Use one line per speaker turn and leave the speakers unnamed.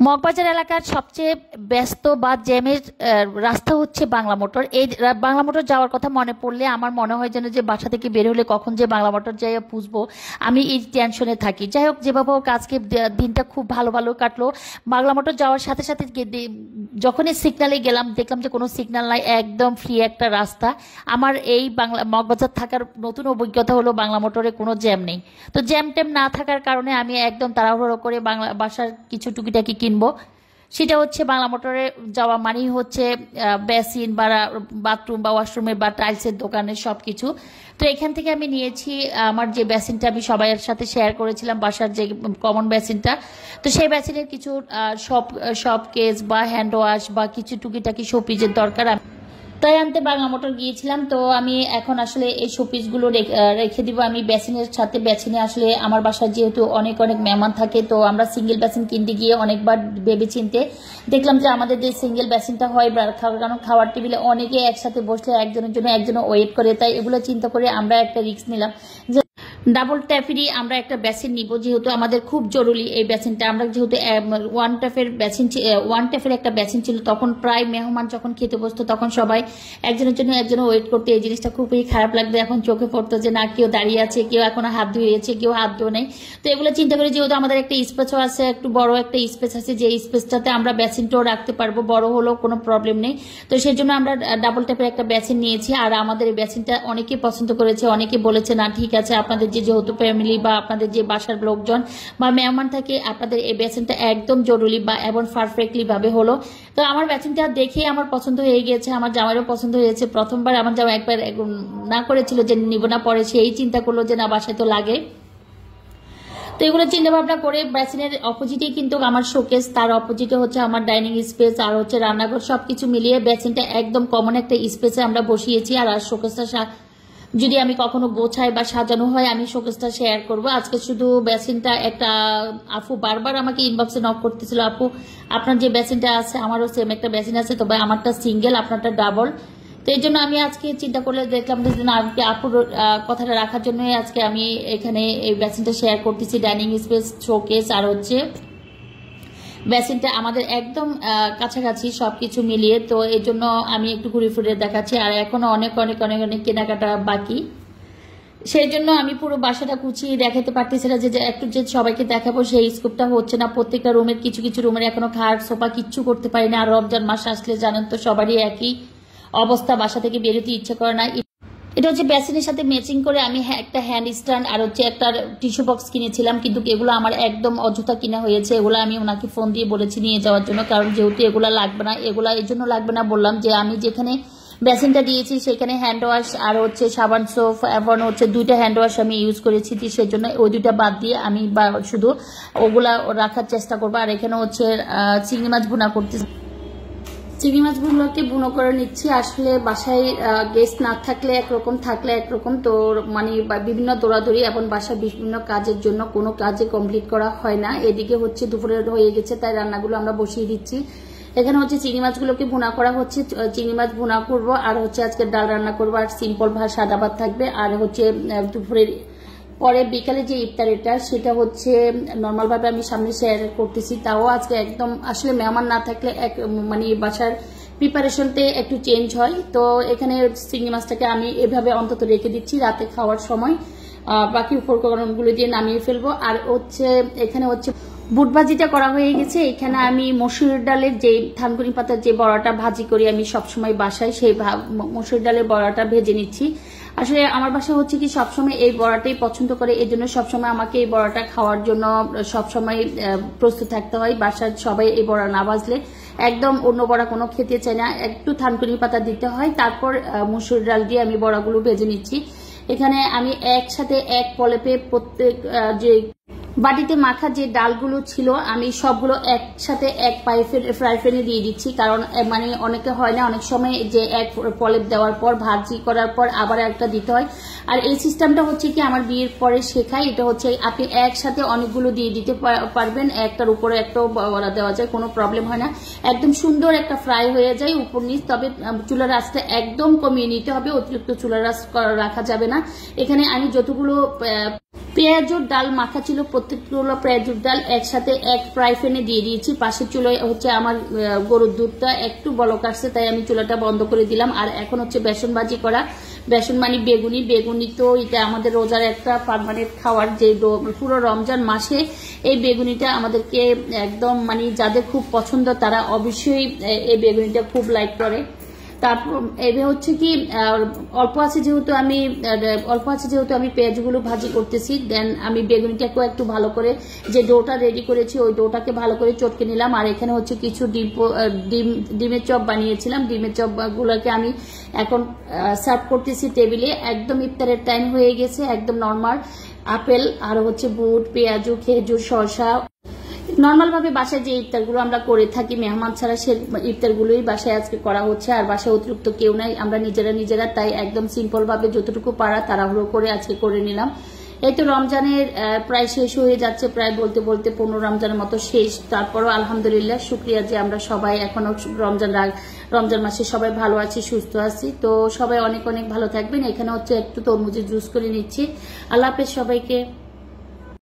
মগবাজার এলাকার সবচেয়ে ব্যস্ত বা জ্যামের রাস্তা হচ্ছে বাংলা মোটর। এই বাংলা মোটর যাওয়ার কথা মনে পড়লে আমার মনে হয় যেন যে বাসা থেকে বের হলে কখন যে বাংলা মোটর যাই পুষবো, আমি এই টেনশনে থাকি। যাই হোক, যেভাবে হোক আজকে দিনটা খুব ভালো ভালো কাটলো। বাংলা মোটর যাওয়ার সাথে সাথে যখনই সিগনালে গেলাম দেখলাম যে কোনো সিগন্যাল নাই, একদম ফ্রি একটা রাস্তা। আমার এই মগবাজার থাকার নতুন অভিজ্ঞতা হলো বাংলা মোটরে কোনো জ্যাম নেই। তো জ্যাম ট্যাম না থাকার কারণে আমি একদম তাড়াহুড়ো করে বাসার কিছু টুকিটাকি কিনবো। সেটা হচ্ছে বাংলা মোটরে যাওয়া মানেই হচ্ছে বেসিন বা বাথরুম বা ওয়াশরুমের বা টাইলসের দোকানের সব কিছু। তো এখান থেকে আমি নিয়েছি আমার যে বেসিনটা আমি সবাইয়ের সাথে শেয়ার করেছিলাম, বাসার যে কমন বেসিনটা। তো সেই বেসিনের কিছু সব কেস বা হ্যান্ড ওয়াশ বা কিছু টুকিটাকি শোপিজের দরকার, তাই আনতে বাংলা মোটর গিয়েছিলাম। তো আমি এখন আসলে এই শোপিসগুলো রেখে দিব আমি বেসিনের সাথে। বেসিনে আসলে আমার বাসায় যেহেতু অনেক অনেক মেহমান থাকে, তো আমরা সিঙ্গেল বেসিন কিনতে গিয়ে অনেকবার ভেবে চিনতে দেখলাম যে আমাদের যে সিঙ্গেল বেসিনটা হয়, কারণ খাওয়ার টেবিলে অনেকে একসাথে বসলে একজনের জন্য একজন ওয়েট করে, তাই এগুলো চিন্তা করে আমরা একটা রিস্ক নিলাম যে ডাবল ট্যাপেরই আমরা একটা বেসিন নিব, যেহেতু আমাদের খুব জরুরি এই বেসিনটা। আমরা যেহেতু ওয়ান ট্যাপের একটা বেসিন ছিল, তখন প্রায় মেহমান যখন খেতে বসতো তখন সবাই একজনের জন্য একজন ওয়েট করতে, এই জিনিসটা খুবই খারাপ লাগতো। এখন চোখে পড়তো যে না, কেউ দাঁড়িয়ে আছে, কেউ এখনো হাত ধুয়েছে, কেউ হাত ধোয় নেই। তো এগুলো চিন্তা করে যেহেতু আমাদের একটা স্পেসও আছে, একটু বড় একটা স্পেস আছে, যে স্পেসটাতে আমরা বেসিনটাও রাখতে পারবো, বড় হলেও কোনো প্রবলেম নেই। তো সেই জন্য আমরা ডাবল ট্যাপের একটা বেসিন নিয়েছি। আর আমাদের এই বেসিনটা অনেকে পছন্দ করেছে, অনেকে বলেছে না ঠিক আছে, আপনাদের যেহেতু ফ্যামিলি বা আপনাদের যে বাসার লোকজন বা মেহমান থাকে, আপনাদের এই বেসিনটা একদম জরুরি বা এবং পারফেক্টলি ভাবে হলো। তো আমার বেসিনটা দেখে আমার পছন্দ হয়ে গিয়েছে, আমার জামাইরও পছন্দ হয়েছে। প্রথমবার আমার জামাই একবার না করেছিল যে নিব না, পরে সেই চিন্তা করলো যে না, বাসায় তো লাগে। তো এগুলো চিন্তা ভাবনা করে বেসিনের অপোজিটেই কিন্তু আমার শোকেস, তার অপোজিটে হচ্ছে আমার ডাইনিং স্পেস আর হচ্ছে রান্নাঘর, সবকিছু মিলিয়ে বেসিনটা একদম কমন একটা স্পেসে আমরা বসিয়েছি। আর শোকেসটা যদি আমি কখনো গোছাই বা সাজানো হয় আমি শোকেসটা শেয়ার করব। আজকে শুধু বেসিনটা একটা আপু বারবার আমাকে ইনবক্সে নক করতেছিল, আপু আপনার যে বেসিনটা আছে আমারও সেম একটা বেসিন আছে, তবে আমারটা সিঙ্গেল আপনারটা ডাবল। তো এই জন্য আমি আজকে চিন্তা করলে দেখলাম যে না, আপুর কথাটা রাখার জন্যই আজকে আমি এখানে এই বেসিনটা শেয়ার করতেছি। ডাইনিং স্পেস, শোকেস আর হচ্ছে বেসিনটা আমাদের একদম কাছাকাছি সবকিছু মিলিয়ে। তো এই জন্য আমি একটু ঘুরে ফিরে দেখাচ্ছি। আর এখনো অনেক অনেক অনেক অনেক কেনাকাটা বাকি, সেই জন্য আমি পুরো বাসাটা গুছিয়ে দেখাতে পারতেছি না, যে একটু যে সবাইকে দেখাবো সেই স্কোপটা হচ্ছে না। প্রত্যেকটা রুমের কিছু কিছু রুমের এখনো খাট সোফা কিচ্ছু করতে পারি না। আর রমজান মাস আসলে জানেন তো সবারই একই অবস্থা, বাসা থেকে বেরোতে ইচ্ছে করে না। এটা হচ্ছে বেসিনের সাথে ম্যাচিং করে আমি একটা হ্যান্ড স্ট্যান্ড আর হচ্ছে একটা টিস্যু বক্স কিনেছিলাম, কিন্তু এগুলো আমার একদম অযথা কিনা হয়েছে। এগুলো আমি ওনাকে ফোন দিয়ে বলেছি নিয়ে যাওয়ার জন্য, কারণ যেহেতু এগুলো লাগবে না। এগুলো এই জন্য লাগবে না বললাম যে আমি যেখানে বেসিনটা দিয়েছি সেখানে হ্যান্ড ওয়াশ আর হচ্ছে সাবান সোপ এবং হচ্ছে 2টা হ্যান্ড ওয়াশ আমি ইউজ করেছি, সেই জন্য ওই 2টা বাদ দিয়ে আমি শুধু ওগুলা রাখার চেষ্টা করবো। আর এখানে হচ্ছে চিংড়ি মাছ ভুনা করতেছি, চিংড়ি মাছগুলোকে বুনো করে নিচ্ছি। আসলে বাসায় গেস্ট না থাকলে একরকম, থাকলে একরকম। তো মানে বিভিন্ন দৌড়াদৌড়ি এবং বাসায় বিভিন্ন কাজের জন্য কোনো কাজে কমপ্লিট করা হয় না। এদিকে হচ্ছে দুপুরের হয়ে গেছে, তাই রান্নাগুলো আমরা বসিয়ে দিচ্ছি। এখানে হচ্ছে চিংড়ি মাছগুলোকে ভুনা করা হচ্ছে, চিংড়ি মাছ ভুনা করবো আর হচ্ছে আজকে ডাল রান্না করবো আর সিম্পল ভাত সাদা ভাত থাকবে। আর হচ্ছে দুপুরের পরে বিকালে যে ইফতারিটা সেটা হচ্ছে নর্মাল ভাবে আমি সামনে শেয়ার করতেছি। তাও আজকে একদম আসলে মেহমান না থাকলে মানে বাসার প্রিপারেশনতে একটু চেঞ্জ হয়। তো এখানে চিংড়ি মাছটাকে আমি এভাবে অন্তত রেখে দিচ্ছি, রাতে খাওয়ার সময় বাকি উপকরণগুলো দিয়ে নামিয়ে ফেলবো। আর হচ্ছে এখানে হচ্ছে বুট ভাজিটা করা হয়ে গেছে। এখানে আমি মসুর ডালের যে থানকুনি পাতার যে বড়াটা ভাজি করি আমি সবসময় বাসায়, সেই মসুর ডালের বড়াটা ভেজে নিচ্ছি। আসলে আমার বাসায় হচ্ছে কি সবসময় এই বড়াটাই পছন্দ করে, এই জন্য সবসময় আমাকে এই বড়াটা খাওয়ার জন্য সবসময় প্রস্তুত থাকতে হয়। বাসার সবাই এই বড়া না ভাজলে একদম অন্য বড়া কোনো খেতে চায় না, একটু থানকুনি পাতা দিতে হয়। তারপর মসুর ডাল দিয়ে আমি বড়াগুলো ভেজে নিচ্ছি। এখানে আমি একসাথে এক পলেপে প্রত্যেক যে বাটিতে মাখা যে ডালগুলো ছিল আমি সবগুলো একসাথে এক ফ্রাই প্যানে দিয়ে দিচ্ছি, কারণ মানে অনেকে হয় না অনেক সময় যে এক পলেপ দেওয়ার পর ভাজি করার পর আবার একটা দিতে হয়। আর এই সিস্টেমটা হচ্ছে কি আমার বিয়ের পরে শেখাই। এটা হচ্ছে আপনি একসাথে অনেকগুলো দিয়ে দিতে পারবেন, একটার উপরে একটাও বড়া দেওয়া যায়, কোনো প্রবলেম হয় না। একদম সুন্দর একটা ফ্রাই হয়ে যায় উপর নিচ। তবে চুলার আঁচটা একদম কমিয়ে নিতে হবে, অতিরিক্ত চুলার আঁচ রাখা যাবে না। এখানে আমি যতগুলো পেঁয়াজুর ডাল মাখা ছিল, প্রত্যেকগুলো পেঁয়াজুর ডাল একসাথে এক ফ্রাই প্যানে দিয়ে দিয়েছি। পাশের চুলায় হচ্ছে আমার গরুর দুধটা একটু বলক আসছে, তাই আমি চুলাটা বন্ধ করে দিলাম। আর এখন হচ্ছে বেসন ভাজি করা, বেসন মানে বেগুনি তো এটা আমাদের রোজার একটা পার্মানেন্ট খাওয়ার, যে পুরো রমজান মাসে এই বেগুনিটা আমাদেরকে একদম মানে যাদের খুব পছন্দ তারা অবশ্যই এই বেগুনিটা খুব লাইক করে। তারপর এবার হচ্ছে কি অল্প আছে যেহেতু আমি পেঁয়াজগুলো ভাজি করতেছি, দেন আমি বেগুনিটাকেও একটু ভালো করে যে ডোটা রেডি করেছি ওই ডোটাকে ভালো করে চটকে নিলাম। আর এখানে হচ্ছে কিছু ডিমের চপ বানিয়েছিলাম, ডিমের চপগুলোকে আমি এখন সার্ভ করতেছি টেবিলে। একদম ইফতারের টাইম হয়ে গেছে, একদম নর্মাল আপেল আর হচ্ছে বুট, পেঁয়াজু, খেজুর, শসা, নর্মাল ভাবে বাসায় যে ইফতারগুলো আমরা করে থাকি মেহমান ছাড়া সে ইফতারগুলোই বাসায় আজকে করা হচ্ছে। আর বাসায় অতিরিক্ত কেউ নাই, আমরা নিজেরা, তাই একদম সিম্পল ভাবে যতটুকু পারা তাড়াহুড়ো করে আজকে করে নিলাম। এই তো রমজানের প্রায় শেষ হয়ে যাচ্ছে, প্রায় বলতে 15 রমজানের মতো শেষ। তারপরও আলহামদুলিল্লাহ শুক্রিয়া যে আমরা সবাই এখনো রমজান মাসে সবাই ভালো আছি, সুস্থ আছি। তো সবাই অনেক ভালো থাকবেন। এখানে হচ্ছে একটু তরমুজের জুস করে নিচ্ছি। আল্লাহ হাফেজ সবাইকে।